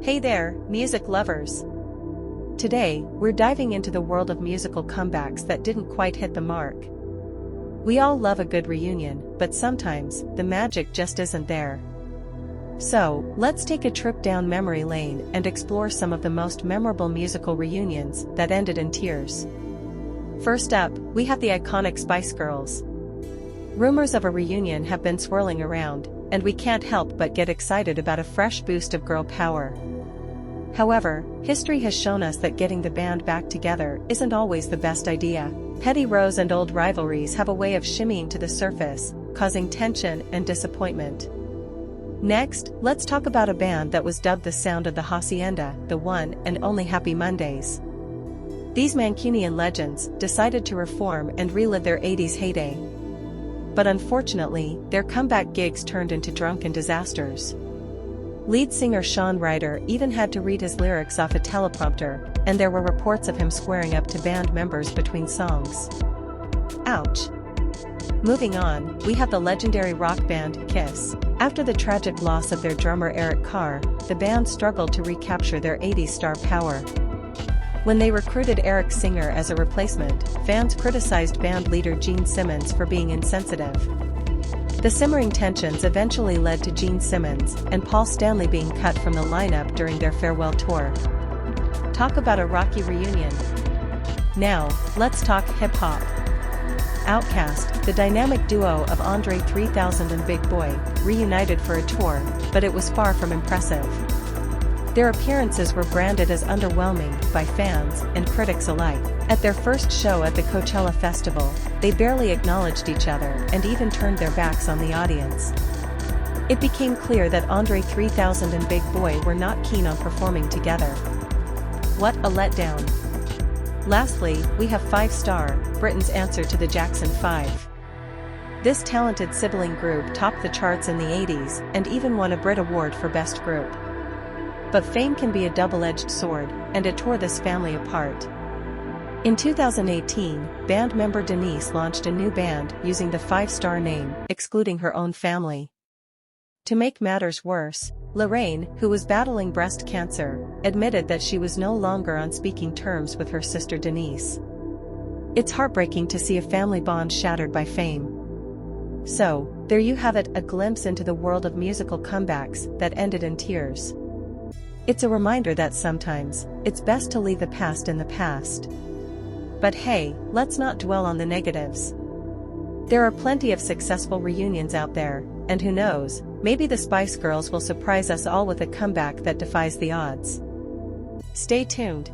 Hey there, music lovers! Today, we're diving into the world of musical comebacks that didn't quite hit the mark. We all love a good reunion, but sometimes, the magic just isn't there. So, let's take a trip down memory lane and explore some of the most memorable musical reunions that ended in tears. First up, we have the iconic Spice Girls. Rumors of a reunion have been swirling around, and we can't help but get excited about a fresh boost of girl power. However, history has shown us that getting the band back together isn't always the best idea. Petty rows and old rivalries have a way of shimmying to the surface, causing tension and disappointment. Next, let's talk about a band that was dubbed the sound of the Hacienda, the one and only Happy Mondays. These Mancunian legends decided to reform and relive their 80s heyday. But unfortunately, their comeback gigs turned into drunken disasters. Lead singer Sean Ryder even had to read his lyrics off a teleprompter, and there were reports of him squaring up to band members between songs. Ouch. Moving on, we have the legendary rock band, Kiss. After the tragic loss of their drummer Eric Carr, the band struggled to recapture their 80s star power. When they recruited Eric Singer as a replacement, fans criticized band leader Gene Simmons for being insensitive. The simmering tensions eventually led to Gene Simmons and Paul Stanley being cut from the lineup during their farewell tour. Talk about a rocky reunion. Now, let's talk hip-hop. Outkast, the dynamic duo of Andre 3000 and Big Boy, reunited for a tour, but it was far from impressive. Their appearances were branded as underwhelming by fans and critics alike. At their first show at the Coachella Festival, they barely acknowledged each other and even turned their backs on the audience. It became clear that Andre 3000 and Big Boy were not keen on performing together. What a letdown. Lastly, we have 5 Star, Britain's answer to the Jackson 5. This talented sibling group topped the charts in the 80s and even won a Brit Award for Best Group. But fame can be a double-edged sword, and it tore this family apart. In 2018, band member Denise launched a new band using the 5 Star name, excluding her own family. To make matters worse, Lorraine, who was battling breast cancer, admitted that she was no longer on speaking terms with her sister Denise. It's heartbreaking to see a family bond shattered by fame. So, there you have it, a glimpse into the world of musical comebacks that ended in tears. It's a reminder that sometimes, it's best to leave the past in the past. But hey, let's not dwell on the negatives. There are plenty of successful reunions out there, and who knows, maybe the Spice Girls will surprise us all with a comeback that defies the odds. Stay tuned.